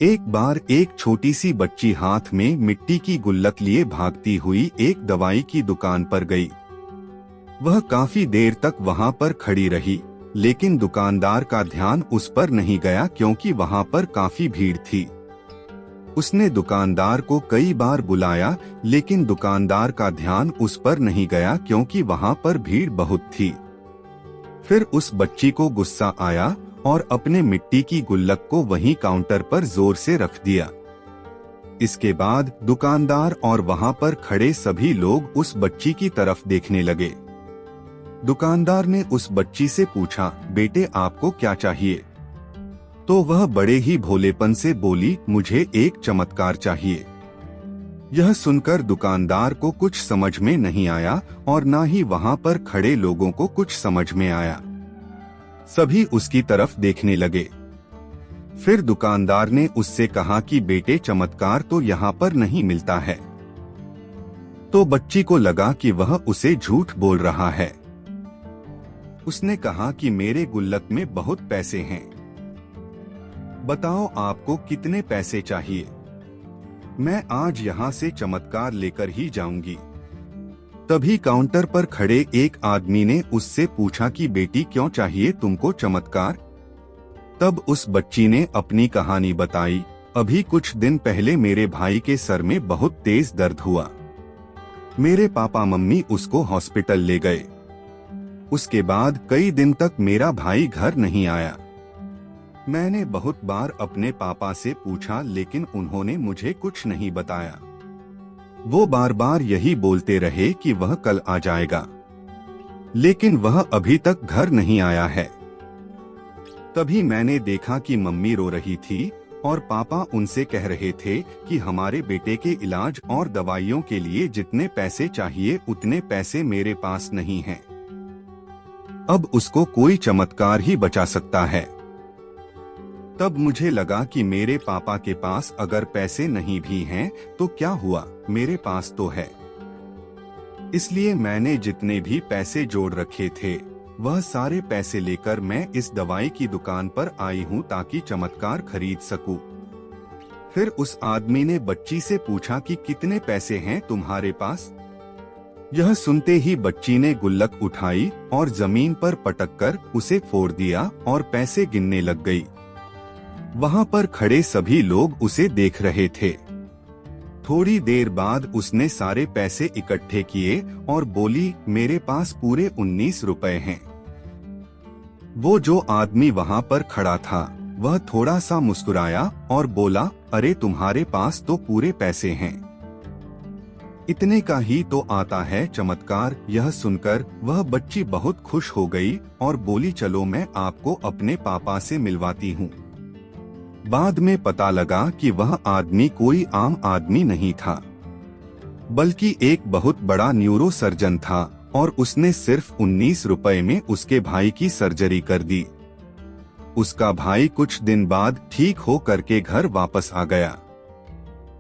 एक बार एक छोटी सी बच्ची हाथ में मिट्टी की गुल्लक लिए भागती हुई एक दवाई की दुकान पर गई। वह काफी देर तक वहां पर खड़ी रही, लेकिन दुकानदार का ध्यान उस पर नहीं गया क्योंकि वहां पर काफी भीड़ थी। उसने दुकानदार को कई बार बुलाया, लेकिन दुकानदार का ध्यान उस पर नहीं गया क्योंकि वहां पर भीड़ बहुत थी। फिर उस बच्ची को गुस्सा आया और अपने मिट्टी की गुल्लक को वहीं काउंटर पर जोर से रख दिया। इसके बाद दुकानदार और वहां पर खड़े सभी लोग उस बच्ची की तरफ देखने लगे। दुकानदार ने उस बच्ची से पूछा, बेटे आपको क्या चाहिए? तो वह बड़े ही भोलेपन से बोली, मुझे एक चमत्कार चाहिए। यह सुनकर दुकानदार को कुछ समझ में नहीं आया और ना ही वहां पर खड़े लोगों को कुछ समझ में आया। सभी उसकी तरफ देखने लगे। फिर दुकानदार ने उससे कहा कि बेटे चमत्कार तो यहाँ पर नहीं मिलता है। तो बच्ची को लगा कि वह उसे झूठ बोल रहा है। उसने कहा कि मेरे गुल्लक में बहुत पैसे हैं। बताओ आपको कितने पैसे चाहिए? मैं आज यहाँ से चमत्कार लेकर ही जाऊंगी। तभी काउंटर पर खड़े एक आदमी ने उससे पूछा कि बेटी क्यों चाहिए तुमको चमत्कार? तब उस बच्ची ने अपनी कहानी बताई। अभी कुछ दिन पहले मेरे भाई के सर में बहुत तेज दर्द हुआ। मेरे पापा मम्मी उसको हॉस्पिटल ले गए। उसके बाद कई दिन तक मेरा भाई घर नहीं आया। मैंने बहुत बार अपने पापा से पूछा, लेकिन उन्होंने मुझे कुछ नहीं बताया। वो बार बार यही बोलते रहे कि वह कल आ जाएगा, लेकिन वह अभी तक घर नहीं आया है। तभी मैंने देखा कि मम्मी रो रही थी और पापा उनसे कह रहे थे कि हमारे बेटे के इलाज और दवाइयों के लिए जितने पैसे चाहिए उतने पैसे मेरे पास नहीं हैं। अब उसको कोई चमत्कार ही बचा सकता है। तब मुझे लगा कि मेरे पापा के पास अगर पैसे नहीं भी हैं तो क्या हुआ, मेरे पास तो है। इसलिए मैंने जितने भी पैसे जोड़ रखे थे वह सारे पैसे लेकर मैं इस दवाई की दुकान पर आई हूँ ताकि चमत्कार खरीद सकूं। फिर उस आदमी ने बच्ची से पूछा कि कितने पैसे हैं तुम्हारे पास? यह सुनते ही बच्ची ने गुल्लक उठाई और जमीन पर पटककर उसे फोड़ दिया और पैसे गिनने लग गई। वहां पर खड़े सभी लोग उसे देख रहे थे। थोड़ी देर बाद उसने सारे पैसे इकट्ठे किए और बोली, मेरे पास पूरे 19 रुपए हैं। वो जो आदमी वहां पर खड़ा था वह थोड़ा सा मुस्कुराया और बोला, अरे तुम्हारे पास तो पूरे पैसे हैं, इतने का ही तो आता है चमत्कार। यह सुनकर वह बच्ची बहुत खुश हो गई और बोली, चलो मैं आपको अपने पापा से मिलवाती हूँ। बाद में पता लगा कि वह आदमी कोई आम आदमी नहीं था, बल्कि एक बहुत बड़ा न्यूरो सर्जन था और उसने सिर्फ 19 रुपए में उसके भाई की सर्जरी कर दी। उसका भाई कुछ दिन बाद ठीक हो करके घर वापस आ गया।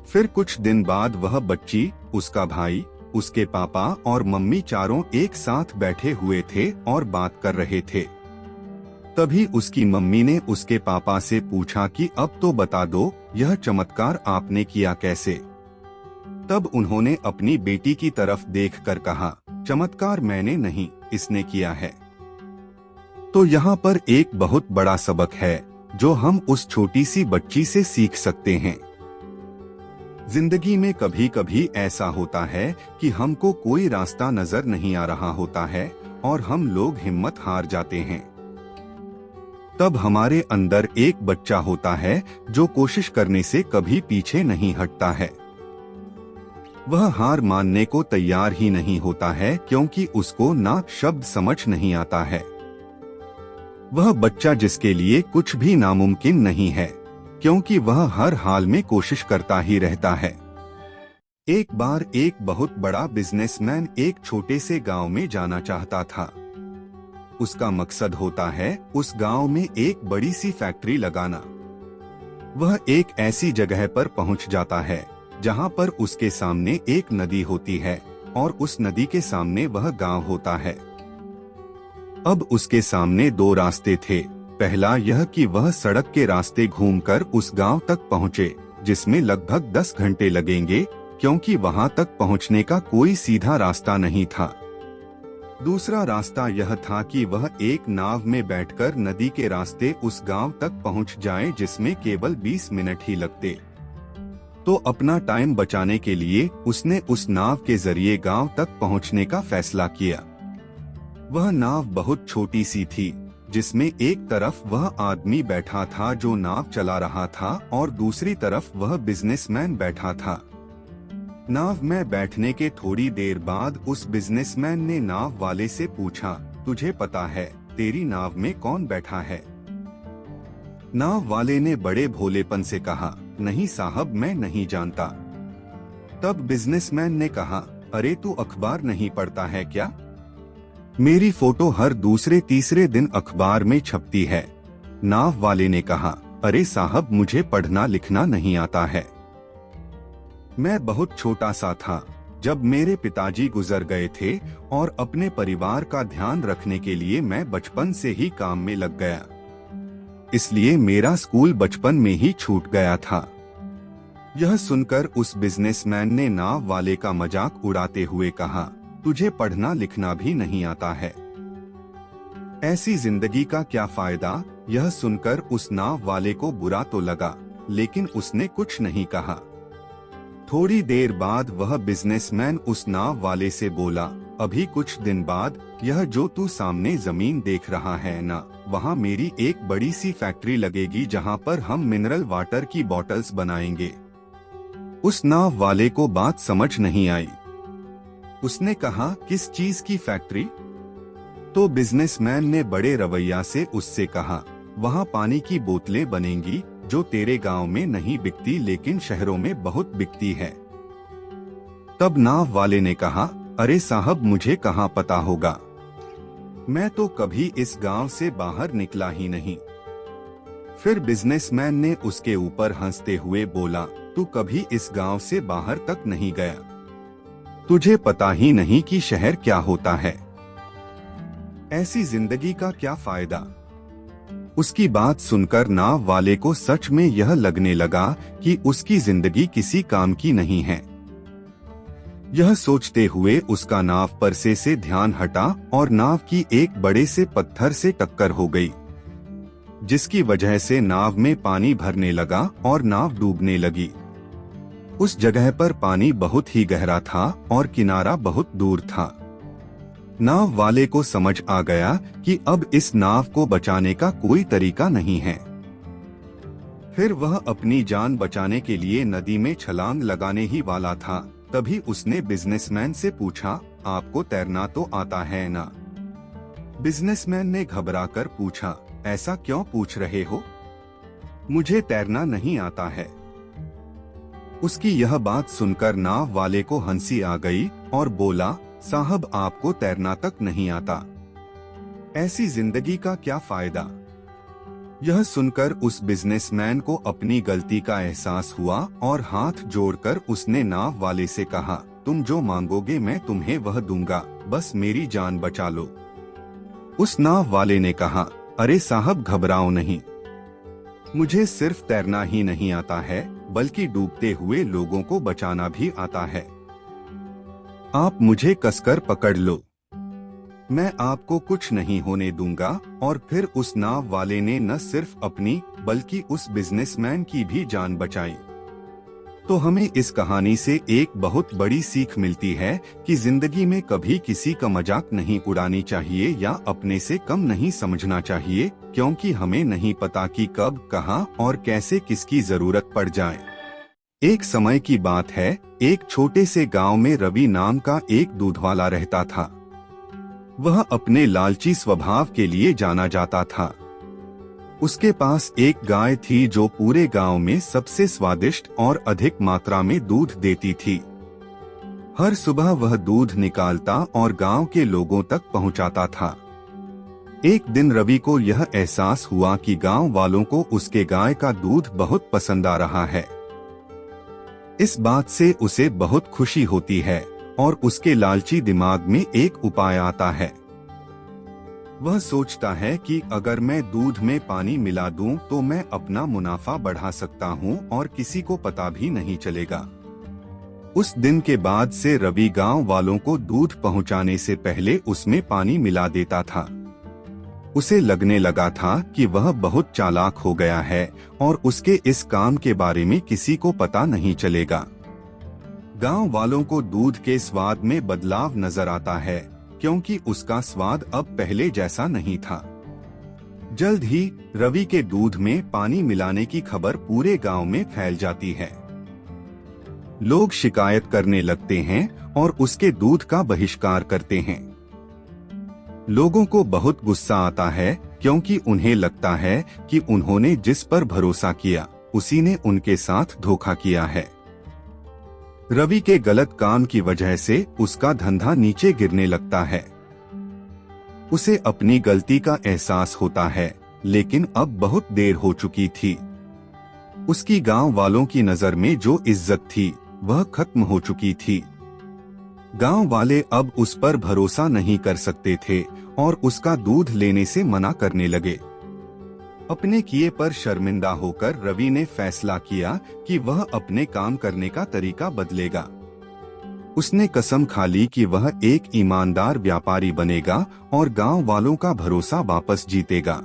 फिर कुछ दिन बाद वह बच्ची, उसका भाई, उसके पापा और मम्मी चारों एक साथ बैठे हुए थे और बात कर रहे थे। तभी उसकी मम्मी ने उसके पापा से पूछा कि अब तो बता दो, यह चमत्कार आपने किया कैसे? तब उन्होंने अपनी बेटी की तरफ देखकर कहा, चमत्कार मैंने नहीं, इसने किया है। तो यहाँ पर एक बहुत बड़ा सबक है जो हम उस छोटी सी बच्ची से सीख सकते हैं। जिंदगी में कभी कभी ऐसा होता है कि हमको कोई रास्ता नजर नहीं आ रहा होता है और हम लोग हिम्मत हार जाते हैं। तब हमारे अंदर एक बच्चा होता है जो कोशिश करने से कभी पीछे नहीं हटता है। वह हार मानने को तैयार ही नहीं होता है क्योंकि उसको ना शब्द समझ नहीं आता है। वह बच्चा जिसके लिए कुछ भी नामुमकिन नहीं है, क्योंकि वह हर हाल में कोशिश करता ही रहता है। एक बार एक बहुत बड़ा बिजनेसमैन एक छोटे से गांव में जाना चाहता था। उसका मकसद होता है उस गांव में एक बड़ी सी फैक्ट्री लगाना। वह एक ऐसी जगह पर पहुंच जाता है जहां पर उसके सामने एक नदी होती है और उस नदी के सामने वह गांव होता है। अब उसके सामने दो रास्ते थे, पहला यह कि वह सड़क के रास्ते घूमकर उस गांव तक पहुंचे, जिसमें लगभग 10 घंटे लगेंगे, क्योंकि वहां तक पहुंचने का कोई सीधा रास्ता नहीं था। दूसरा रास्ता यह था कि वह एक नाव में बैठकर नदी के रास्ते उस गांव तक पहुंच जाए, जिसमें केवल 20 मिनट ही लगते। तो अपना टाइम बचाने के लिए उसने उस नाव के जरिए गांव तक पहुंचने का फैसला किया। वह नाव बहुत छोटी सी थी, जिसमें एक तरफ वह आदमी बैठा था जो नाव चला रहा था और दूसरी तरफ वह बिजनेसमैन बैठा था। नाव में बैठने के थोड़ी देर बाद उस बिजनेसमैन ने नाव वाले से पूछा, तुझे पता है तेरी नाव में कौन बैठा है? नाव वाले ने बड़े भोलेपन से कहा, नहीं साहब, मैं नहीं जानता। तब बिजनेसमैन ने कहा, अरे तू अखबार नहीं पढ़ता है क्या? मेरी फोटो हर दूसरे तीसरे दिन अखबार में छपती है। नाव वाले ने कहा, अरे साहब, मुझे पढ़ना लिखना नहीं आता है। मैं बहुत छोटा सा था जब मेरे पिताजी गुजर गए थे और अपने परिवार का ध्यान रखने के लिए मैं बचपन से ही काम में लग गया, इसलिए मेरा स्कूल बचपन में ही छूट गया था। यह सुनकर उस बिजनेसमैन ने नाव वाले का मजाक उड़ाते हुए कहा, तुझे पढ़ना लिखना भी नहीं आता है, ऐसी जिंदगी का क्या फायदा? यह सुनकर उस नाव वाले को बुरा तो लगा, लेकिन उसने कुछ नहीं कहा। थोड़ी देर बाद वह बिजनेसमैन उस नाव वाले से बोला, अभी कुछ दिन बाद यह जो तू सामने जमीन देख रहा है ना, वहाँ मेरी एक बड़ी सी फैक्ट्री लगेगी जहाँ पर हम मिनरल वाटर की बॉटल्स बनाएंगे। उस नाव वाले को बात समझ नहीं आई। उसने कहा, किस चीज की फैक्ट्री? तो बिजनेसमैन ने बड़े रवैया से उससे कहा, वहाँ पानी की बोतलें बनेंगी जो तेरे गांव में नहीं बिकती लेकिन शहरों में बहुत बिकती है। तब नाव वाले ने कहा, अरे साहब, मुझे कहाँ पता होगा, मैं तो कभी इस गांव से बाहर निकला ही नहीं। फिर बिजनेसमैन ने उसके ऊपर हंसते हुए बोला, तू कभी इस गांव से बाहर तक नहीं गया, तुझे पता ही नहीं कि शहर क्या होता है, ऐसी जिंदगी का क्या फायदा? उसकी बात सुनकर नाव वाले को सच में यह लगने लगा कि उसकी जिंदगी किसी काम की नहीं है। यह सोचते हुए उसका नाव पर से ध्यान हटा और नाव की एक बड़े से पत्थर से टक्कर हो गई, जिसकी वजह से नाव में पानी भरने लगा और नाव डूबने लगी। उस जगह पर पानी बहुत ही गहरा था और किनारा बहुत दूर था। नाव वाले को समझ आ गया कि अब इस नाव को बचाने का कोई तरीका नहीं है। फिर वह अपनी जान बचाने के लिए नदी में छलांग लगाने ही वाला था, तभी उसने बिजनेसमैन से पूछा, आपको तैरना तो आता है ना? बिजनेसमैन ने घबराकर पूछा, ऐसा क्यों पूछ रहे हो? मुझे तैरना नहीं आता है। उसकी यह बात सुनकर नाव वाले को हंसी आ गई और बोला, साहब, आपको तैरना तक नहीं आता, ऐसी जिंदगी का क्या फायदा? यह सुनकर उस बिजनेसमैन को अपनी गलती का एहसास हुआ और हाथ जोड़कर उसने नाव वाले से कहा, तुम जो मांगोगे मैं तुम्हें वह दूंगा, बस मेरी जान बचा लो। उस नाव वाले ने कहा, अरे साहब, घबराओ नहीं, मुझे सिर्फ तैरना ही नहीं आता है बल्कि डूबते हुए लोगों को बचाना भी आता है। आप मुझे कसकर पकड़ लो, मैं आपको कुछ नहीं होने दूंगा। और फिर उस नाव वाले ने न सिर्फ अपनी बल्कि उस बिजनेसमैन की भी जान बचाई। तो हमें इस कहानी से एक बहुत बड़ी सीख मिलती है कि जिंदगी में कभी किसी का मजाक नहीं उड़ानी चाहिए या अपने से कम नहीं समझना चाहिए, क्योंकि हमें नहीं पता कि कब, कहां और कैसे किसकी जरूरत पड़ जाए। एक समय की बात है, एक छोटे से गांव में रवि नाम का एक दूधवाला रहता था। वह अपने लालची स्वभाव के लिए जाना जाता था। उसके पास एक गाय थी जो पूरे गांव में सबसे स्वादिष्ट और अधिक मात्रा में दूध देती थी। हर सुबह वह दूध निकालता और गांव के लोगों तक पहुंचाता था। एक दिन रवि को यह एहसास हुआ कि गांव वालों को उसके गाय का दूध बहुत पसंद आ रहा है। इस बात से उसे बहुत खुशी होती है और उसके लालची दिमाग में एक उपाय आता है। वह सोचता है कि अगर मैं दूध में पानी मिला दूं तो मैं अपना मुनाफा बढ़ा सकता हूं और किसी को पता भी नहीं चलेगा। उस दिन के बाद से रवि गांव वालों को दूध पहुंचाने से पहले उसमें पानी मिला देता था। उसे लगने लगा था कि वह बहुत चालाक हो गया है और उसके इस काम के बारे में किसी को पता नहीं चलेगा। गांव वालों को दूध के स्वाद में बदलाव नजर आता है क्योंकि उसका स्वाद अब पहले जैसा नहीं था। जल्द ही रवि के दूध में पानी मिलाने की खबर पूरे गांव में फैल जाती है। लोग शिकायत करने लगते हैं और उसके दूध का बहिष्कार करते हैं। लोगों को बहुत गुस्सा आता है क्योंकि उन्हें लगता है कि उन्होंने जिस पर भरोसा किया उसी ने उनके साथ धोखा किया है। रवि के गलत काम की वजह से उसका धंधा नीचे गिरने लगता है। उसे अपनी गलती का एहसास होता है, लेकिन अब बहुत देर हो चुकी थी। उसकी गांव वालों की नजर में जो इज्जत थी वह खत्म हो चुकी थी। गांव वाले अब उस पर भरोसा नहीं कर सकते थे और उसका दूध लेने से मना करने लगे। अपने किए पर शर्मिंदा होकर रवि ने फैसला किया कि वह अपने काम करने का तरीका बदलेगा। उसने कसम खा ली कि वह एक ईमानदार व्यापारी बनेगा और गांव वालों का भरोसा वापस जीतेगा।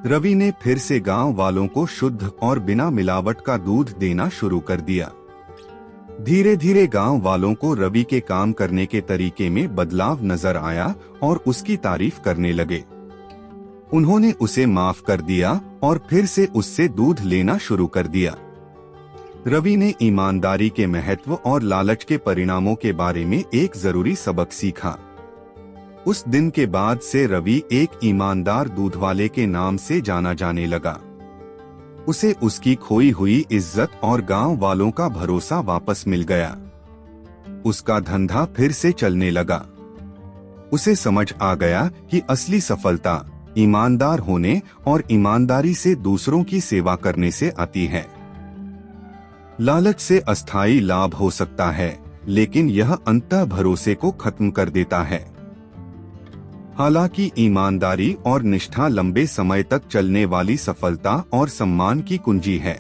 रवि ने फिर से गांव वालों को शुद्ध और बिना मिलावट का दूध देना शुरू कर दिया। धीरे धीरे गांव वालों को रवि के काम करने के तरीके में बदलाव नजर आया और उसकी तारीफ करने लगे। उन्होंने उसे माफ कर दिया और फिर से उससे दूध लेना शुरू कर दिया। रवि ने ईमानदारी के महत्व और लालच के परिणामों के बारे में एक जरूरी सबक सीखा। उस दिन के बाद से रवि एक ईमानदार दूध वाले के नाम से जाना जाने लगा। उसे उसकी खोई हुई इज्जत और गांव वालों का भरोसा वापस मिल गया। उसका धंधा फिर से चलने लगा। उसे समझ आ गया कि असली सफलता ईमानदार होने और ईमानदारी से दूसरों की सेवा करने से आती है। लालच से अस्थायी लाभ हो सकता है, लेकिन यह अंततः भरोसे को खत्म कर देता है। हालांकि ईमानदारी और निष्ठा लंबे समय तक चलने वाली सफलता और सम्मान की कुंजी है।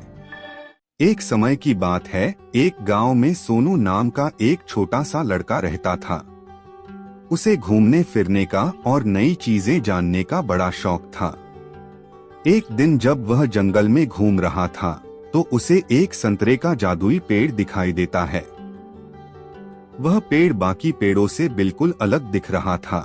एक समय की बात है, एक गांव में सोनू नाम का एक छोटा सा लड़का रहता था। उसे घूमने फिरने का और नई चीजें जानने का बड़ा शौक था। एक दिन जब वह जंगल में घूम रहा था तो उसे एक संतरे का जादुई पेड़ दिखाई देता है। वह पेड़ बाकी पेड़ों से बिल्कुल अलग दिख रहा था।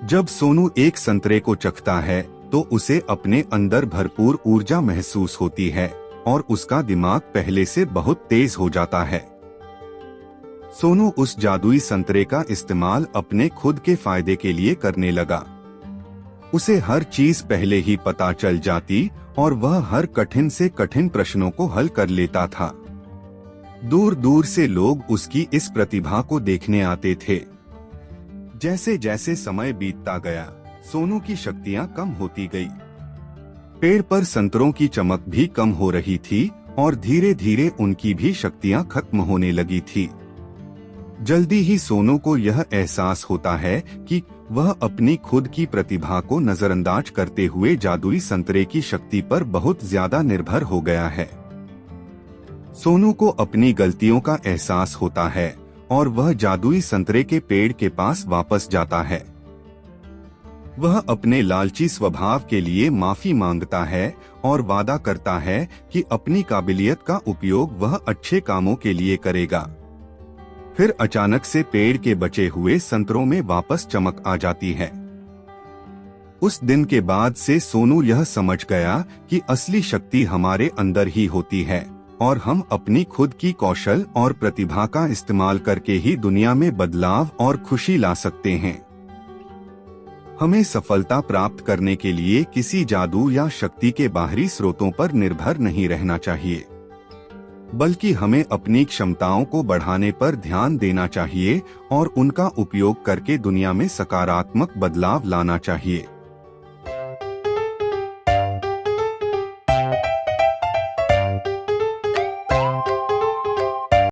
जब सोनू एक संतरे को चखता है तो उसे अपने अंदर भरपूर ऊर्जा महसूस होती है और उसका दिमाग पहले से बहुत तेज हो जाता है। सोनू उस जादुई संतरे का इस्तेमाल अपने खुद के फायदे के लिए करने लगा। उसे हर चीज पहले ही पता चल जाती और वह हर कठिन से कठिन प्रश्नों को हल कर लेता था। दूर दूर से लोग उसकी इस प्रतिभा को देखने आते थे। जैसे जैसे समय बीतता गया, सोनू की शक्तियां कम होती गई। पेड़ पर संतरों की चमक भी कम हो रही थी और धीरे धीरे उनकी भी शक्तियां खत्म होने लगी थी। जल्दी ही सोनू को यह एहसास होता है कि वह अपनी खुद की प्रतिभा को नजरअंदाज करते हुए जादुई संतरे की शक्ति पर बहुत ज्यादा निर्भर हो गया है। सोनू को अपनी गलतियों का एहसास होता है और वह जादुई संतरे के पेड़ के पास वापस जाता है। वह अपने लालची स्वभाव के लिए माफी मांगता है और वादा करता है कि अपनी काबिलियत का उपयोग वह अच्छे कामों के लिए करेगा। फिर अचानक से पेड़ के बचे हुए संतरों में वापस चमक आ जाती है। उस दिन के बाद से सोनू यह समझ गया कि असली शक्ति हमारे अंदर ही होती है और हम अपनी खुद की कौशल और प्रतिभा का इस्तेमाल करके ही दुनिया में बदलाव और खुशी ला सकते हैं। हमें सफलता प्राप्त करने के लिए किसी जादू या शक्ति के बाहरी स्रोतों पर निर्भर नहीं रहना चाहिए, बल्कि हमें अपनी क्षमताओं को बढ़ाने पर ध्यान देना चाहिए और उनका उपयोग करके दुनिया में सकारात्मक बदलाव लाना चाहिए।